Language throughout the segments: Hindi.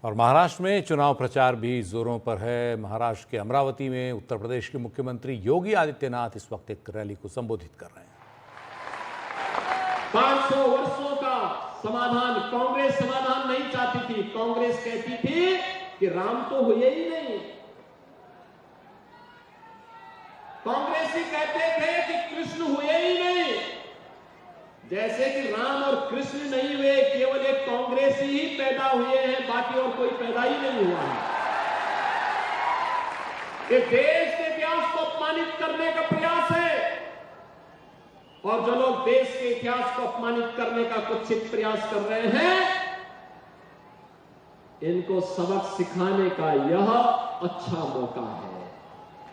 और महाराष्ट्र में चुनाव प्रचार भी जोरों पर है। महाराष्ट्र के अमरावती में उत्तर प्रदेश के मुख्यमंत्री योगी आदित्यनाथ इस वक्त एक रैली को संबोधित कर रहे हैं। 500 वर्षों का समाधान कांग्रेस समाधान नहीं चाहती थी। कांग्रेस कहती थी कि राम तो हुए ही नहीं। कांग्रेसी कहते थे कि कृष्ण हुए ही नहीं। जैसे कि राम और कृष्ण नहीं हुए, केवल एक कांग्रेसी ही पैदा हुए हैं, बाकी और कोई पैदा ही नहीं हुआ है। ये देश के इतिहास को अपमानित करने का प्रयास है और जो लोग देश के इतिहास को अपमानित करने का कुत्सित प्रयास कर रहे हैं, इनको सबक सिखाने का यह अच्छा मौका है।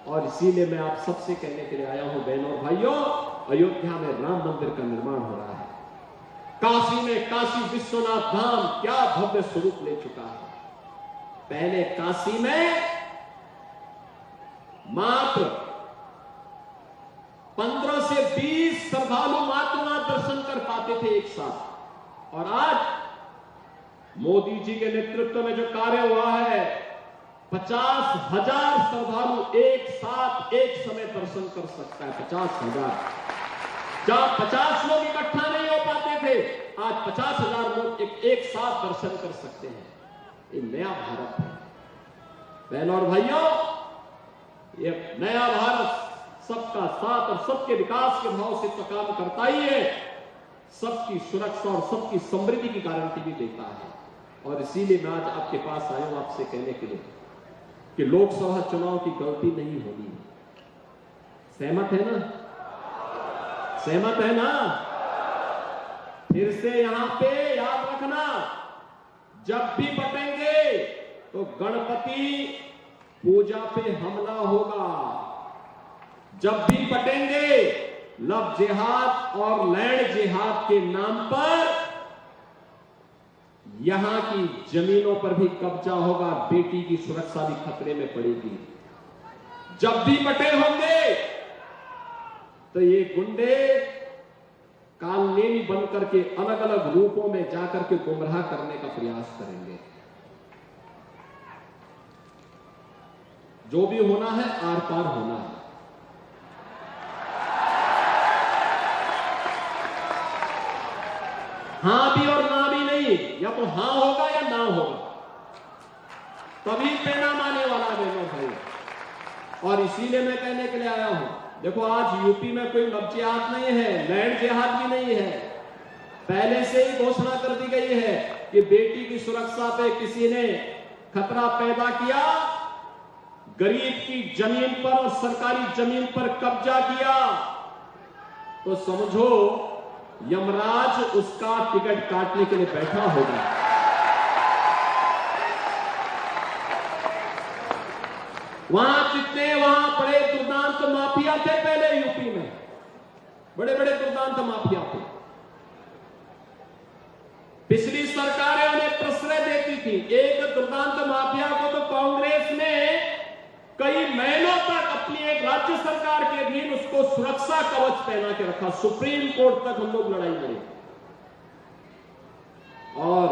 और इसीलिए मैं आप सबसे कहने के लिए आया हूं, बहनों और भाइयों, अयोध्या में राम मंदिर का निर्माण हो रहा है। काशी में काशी विश्वनाथ धाम क्या भव्य स्वरूप ले चुका है। पहले काशी में मात्र 15 से 20 श्रद्धालु मात्र वहां दर्शन कर पाते थे एक साथ, और आज मोदी जी के नेतृत्व में जो कार्य हुआ है, 50,000 श्रद्धालु एक साथ एक समय दर्शन कर सकता है। 50,000। जहां 50 लोग इकट्ठा नहीं हो पाते थे, आज 50,000 लोग एक साथ दर्शन कर सकते हैं। ये नया भारत है बहनों और भाइयों। ये नया भारत सबका साथ और सबके विकास के भाव से तो काम करता ही है, सबकी सुरक्षा और सबकी समृद्धि की गारंटी भी देता है। और इसीलिए मैं आज आपके पास आया हूं आपसे कहने के लिए कि लोकसभा चुनाव की गलती नहीं होनी है। सहमत है ना? सहमत है ना? फिर से यहां पे याद रखना, जब भी बटेंगे तो गणपति पूजा पे हमला होगा। जब भी बटेंगे लव जिहाद और लैंड जिहाद के नाम पर यहां की जमीनों पर भी कब्जा होगा, बेटी की सुरक्षा भी खतरे में पड़ेगी। जब भी बटे होंगे तो ये गुंडे कालनेमी बनकर के अलग अलग रूपों में जाकर के गुमराह करने का प्रयास करेंगे। जो भी होना है आर पार होना है। हां भी और ना भी नहीं, या तो हां होगा या ना होगा, तभी पैना माने वाला बहनों भाई। और इसीलिए मैं कहने के लिए आया हूं, देखो आज यूपी में कोई लव जिहाद नहीं है, लैंड जिहाद भी नहीं है। पहले से ही घोषणा कर दी गई है कि बेटी की सुरक्षा पे किसी ने खतरा पैदा किया, गरीब की जमीन पर और सरकारी जमीन पर कब्जा किया, तो समझो यमराज उसका टिकट काटने के लिए बैठा होगा। वहां बड़े दुर्दांत माफिया थे पहले यूपी में, बड़े बड़े दुर्दांत माफिया थे। पिछली सरकारें उन्हें प्रश्रय देती थी। एक दुर्दांत माफिया को तो कांग्रेस ने कई महीनों तक अपनी एक राज्य सरकार के अधीन उसको सुरक्षा कवच पहना के रखा। सुप्रीम कोर्ट तक हम लोग लड़ाई लड़े, और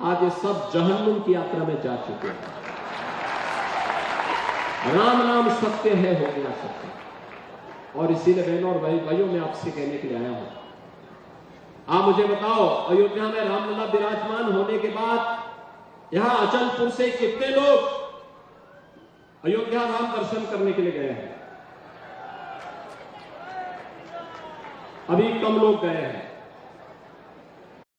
आज ये सब जहन्नुम की यात्रा में जा चुके हैं। राम नाम सत्य है, हो गया सत्य। और इसीलिए बहनों और भाइयों मैं आपसे कहने के लिए आया हूं, आप मुझे बताओ, अयोध्या में रामलला विराजमान होने के बाद यहां अचलपुर से कितने लोग अयोध्या धाम दर्शन करने के लिए गए हैं? अभी कम लोग गए हैं।